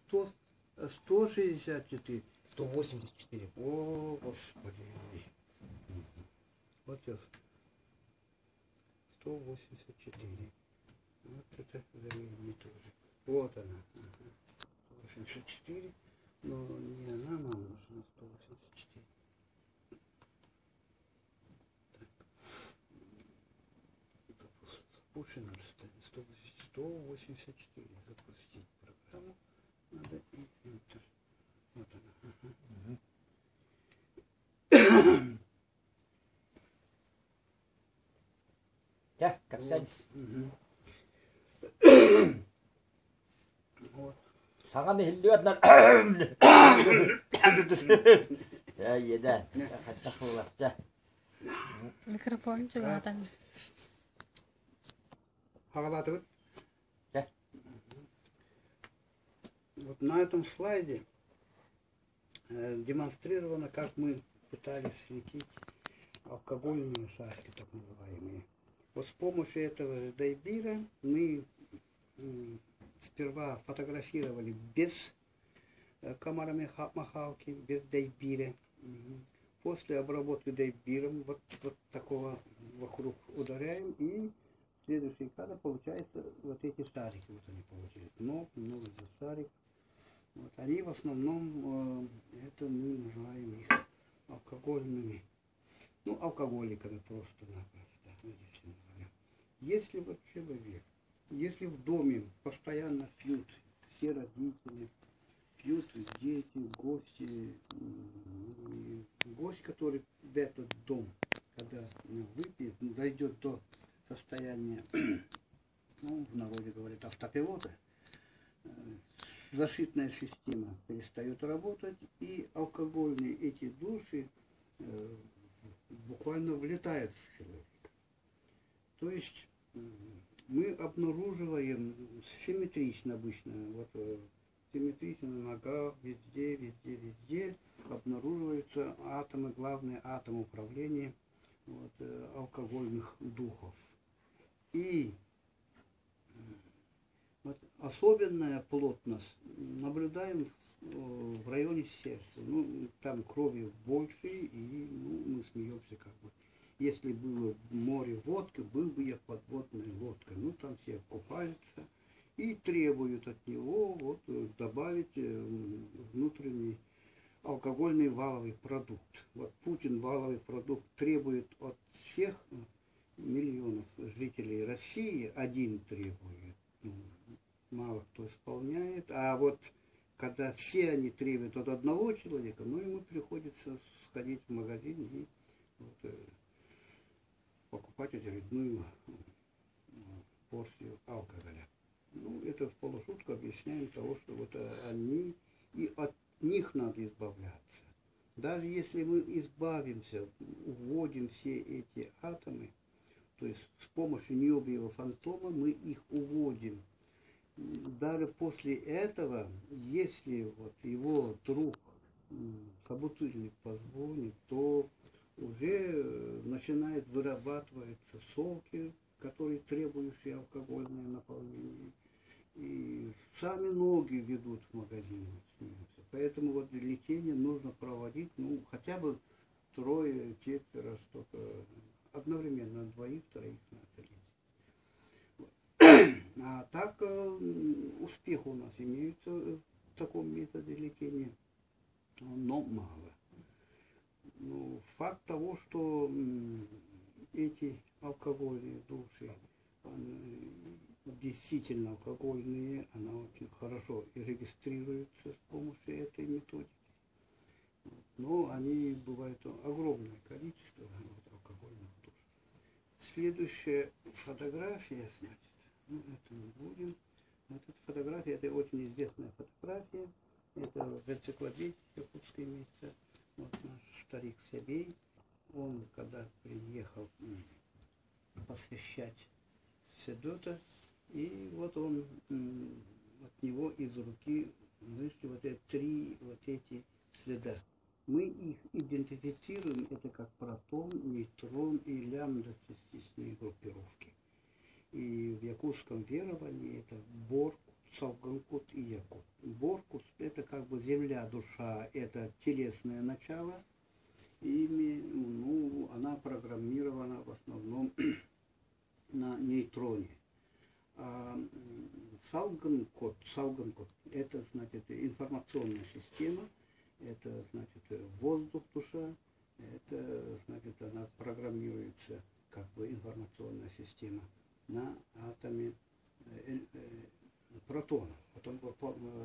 164. 184. О, Господи. Вот сейчас. 184. Вот это не тоже. Вот она. 184. Но не она нам нужна, 184. Запущено 184. Запустить программу. Надо и Enter. Вот она. Так, капсядись. Вот. Саганы хиллиуатнан. Я еда. Хаттахуллахта. Микрофон чыгатын. Хагалатывать. Да. Вот на этом слайде демонстрировано, как мы пытались светить алкогольные шашки, так называемые. Вот с помощью этого дайбира мы сперва фотографировали без камера-махалки, без дайбира. После обработки дайбиром вот такого вокруг ударяем, и следующий кадр получается вот эти шарики. Вот они получились. Много за шарик. Вот. Они в основном, это мы называем их алкогольными. Ну, алкоголиками просто-напросто. Если вот человек, если в доме постоянно пьют все родители, пьют дети, гости, гость, который в этот дом, когда выпьет, дойдет до состояния, ну, в народе говорят, автопилота, защитная система перестает работать, и алкогольные эти души буквально влетают в человека. То есть мы обнаруживаем симметрично обычно, вот симметрично на ногах, везде обнаруживаются атомы, главные атомы управления вот, алкогольных духов. И вот особенная плотность наблюдаем в районе сердца. Ну, там крови больше, и мы смеемся как бы. Если было море водки, был бы я подводной лодкой. Ну, там все купаются и требуют от него вот, добавить внутренний алкогольный валовый продукт. Вот Путин валовый продукт требует от всех миллионов жителей России, один требует. Мало кто исполняет. А вот когда все они требуют от одного человека, ну, ему приходится сходить в магазин и вот, покупать очередную порцию алкоголя. Ну, это в полушутку объясняем того, что вот они, и от них надо избавляться. Даже если мы избавимся, уводим все эти атомы, то есть с помощью необиевого фантома мы их уводим. Даже после этого, если вот его друг, собутыльник позвонит, то уже начинает вырабатываться соки, которые требующие алкогольное наполнение. И сами ноги ведут в магазин. Поэтому вот лечение нужно проводить, ну, хотя бы трое-четверо, чтобы одновременно двоих-троих надо лечить. А так успех у нас имеется в таком методе лечения, но мало. Ну, факт того, что эти алкогольные души, действительно алкогольные, она очень хорошо и регистрируется с помощью этой методики. Но они бывают огромное количество вот, алкогольных душ. Следующая фотография, значит, ну, это мы будем. Вот эта фотография, это очень известная фотография. Это в энциклопедии якутской имеется. Вот наш старик Сябей, он когда приехал посвящать Седота, и вот он от него из руки вышли вот эти три вот эти следа. Мы их идентифицируем, это как протон, нейтрон и лямбда-частичные группировки. И в якутском веровании это бор, Сауган-кут и Якут. Боркут – это как бы земля, душа, это телесное начало. Ими, ну, она программирована в основном на нейтроне. А Сауган-кот, это, значит, информационная система, это, значит, воздух, душа, это, значит, она программируется, как бы информационная система, на атоме протона. Потом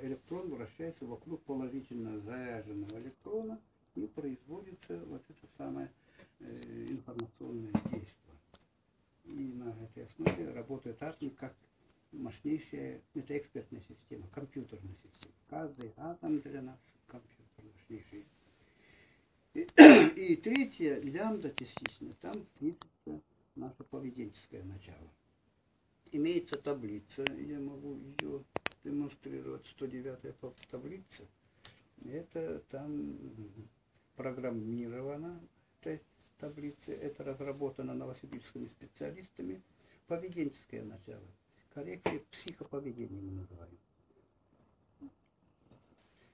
электрон вращается вокруг положительно заряженного электрона и производится вот это самое информационное действие. И на этой основе работает атом как мощнейшая, это экспертная система, компьютерная система. Каждый атом для нас компьютер мощнейший. И третье, лямбда частично, там пишется наше поведенческое начало. Имеется таблица, я могу ее демонстрировать, 109-я таблица. Это там программировано, эта таблица, это разработано новосибирскими специалистами. Поведенческое начало. Коррекция психоповедения мы называем.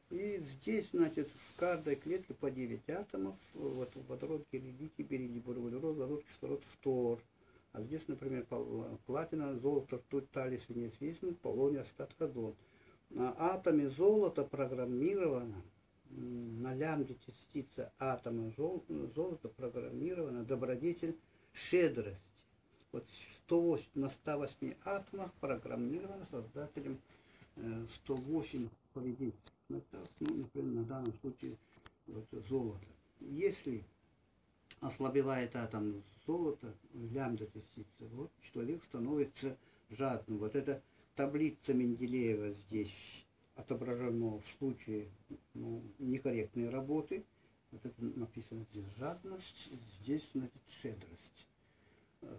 И здесь, значит, в каждой клетке по 9 атомов. Вот водород, гелий, литий, бериллий, углерод, водород, кислород, фтор. А здесь, например, платина, золото, ртуть, талий, свинец, висмут, полоний, астат, радон. На атоме золота программировано, на лямбде частица атома золота программирована добродетель щедрости. Вот 108, на 108 атомах программировано создателем 108 поведенческих началов, ну, например, на данном случае вот, золото. Если ослабевает атом золота, лямбда частица, вот человек становится жадным. Вот эта таблица Менделеева здесь отображена в случае некорректной работы. Вот это написано здесь жадность, здесь, значит, щедрость.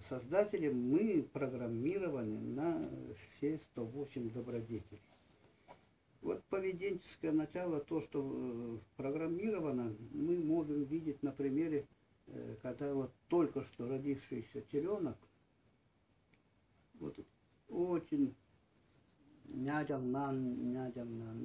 Создателем мы программированы на все 108 добродетелей. Вот поведенческое начало, то, что программировано, мы можем видеть на примере, когда вот только что родившийся теленок, вот очень нядям,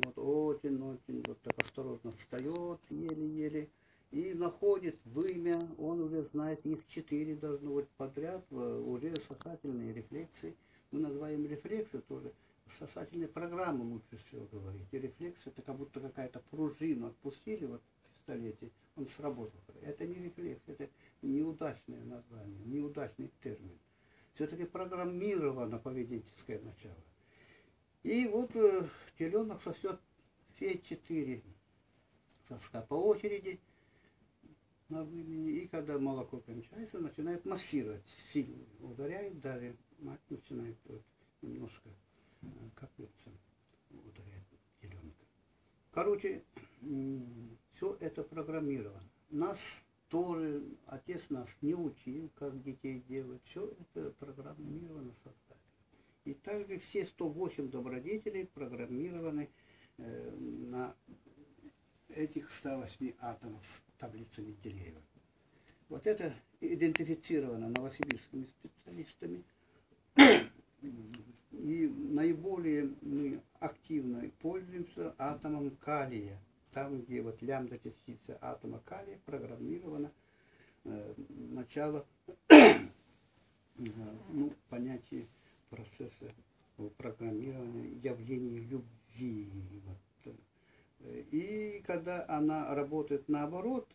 вот очень вот так осторожно встает еле-еле и находит вымя, он уже знает, их 4 должно быть подряд, уже сосательные рефлексы. Мы называем рефлексы тоже. Сосательные программы лучше всего говорить. И рефлекс это как будто какая-то пружину отпустили вот в пистолете, он сработал. Это не рефлекс, это неудачное название, неудачный термин. Все-таки программировано поведенческое начало. И вот теленок сосет все 4 соска по очереди на вымени. И когда молоко кончается, начинает массировать сильно. Ударяет даже, мать начинает вот немножко копиться, ударяет теленка. Короче, все это программировано. Нас тоже, отец нас не учил, как детей делать. Все это программировано создателем. И также все 108 добродетелей программированы на этих 108 атомов таблицы Менделеева. Вот это идентифицировано новосибирскими специалистами. И наиболее мы активно пользуемся атомом калия. Там, где вот лямбда частица атома калия программирована начало понятия процесса программирования явлений любви. Вот. И когда она работает наоборот,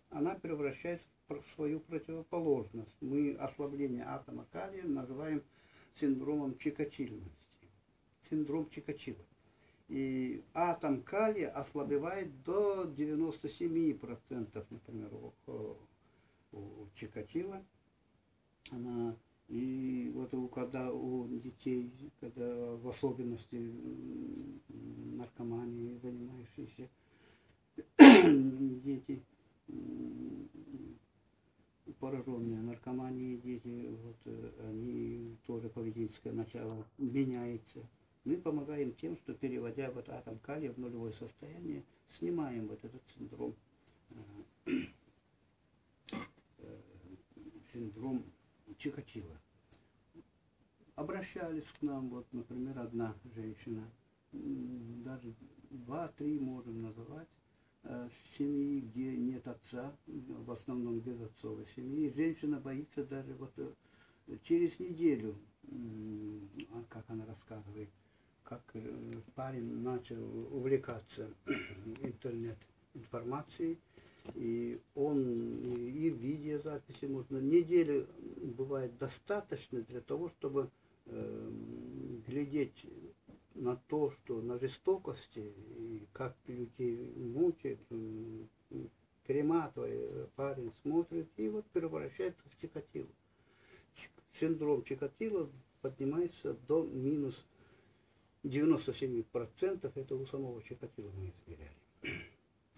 она превращается в свою противоположность. Мы ослабление атома калия называем синдромом чикатильности. Синдром Чикатило. И атом калия ослабевает до 97%, например, у Чикатило. И вот когда у детей, когда в особенности наркомании занимающиеся дети, пораженные наркоманией дети, вот, они тоже поведенческое начало меняется. Мы помогаем тем, что переводя вот атом калия в нулевое состояние, снимаем вот этот синдром Чикатило. Обращались к нам, вот, например, одна женщина даже 2-3 можем называть, семьи, где нет отца, в основном безотцовой семьи. Женщина боится даже вот через неделю, как она рассказывает, как парень начал увлекаться интернет-информацией, и он и видеозаписи можно. Недели бывает достаточно для того, чтобы глядеть на то, что на жестокости, и как людей мучают, перематывая, парень смотрит, и вот превращается в Чикатило. Синдром Чикатило поднимается до минус 97%, это у самого Чикатило мы измеряли.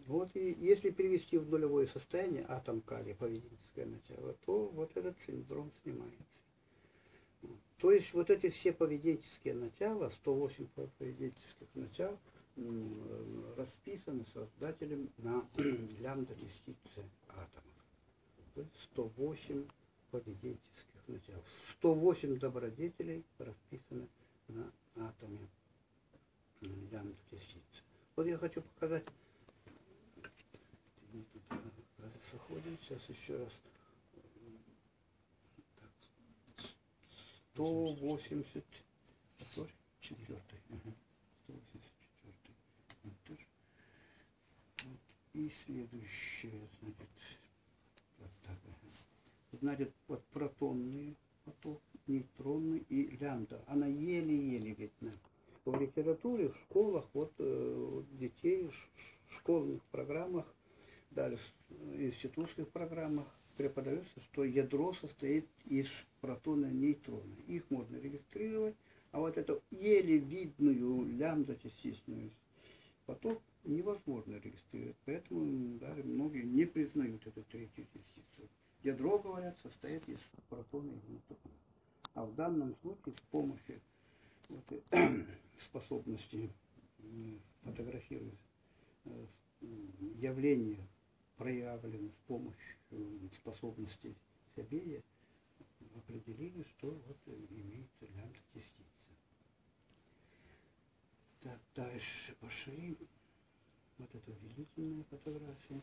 Вот и если перевести в нулевое состояние атом калия, поведенческое начало, то вот этот синдром снимается. То есть вот эти все поведенческие начала, 108 поведенческих начал, расписаны создателем на лямбда-частице атомов. То есть 108 поведенческих начал. 108 добродетелей расписаны на атоме лямбда-частицы. Вот я хочу показать, заходим, сейчас еще раз. 184. 184. И следующее, значит, вот так. Значит, вот протонный поток, нейтронный и лямбда. Она еле-еле видна. В литературе, в школах, вот детей в школьных программах, даже в институтских программах преподается, что ядро состоит из протона и нейтрона. Их можно регистрировать, а вот эту еле видную лямбда-частичную поток невозможно регистрировать. Поэтому даже многие не признают эту третью частицу. Ядро, говорят, состоит из протона и нейтрона. А в данном случае с помощью вот, способности фотографировать явления, проявлены с помощью способностей Савея, определили, что вот имеется лямбда-частица. Так, дальше пошли. Вот это увеличенная фотография.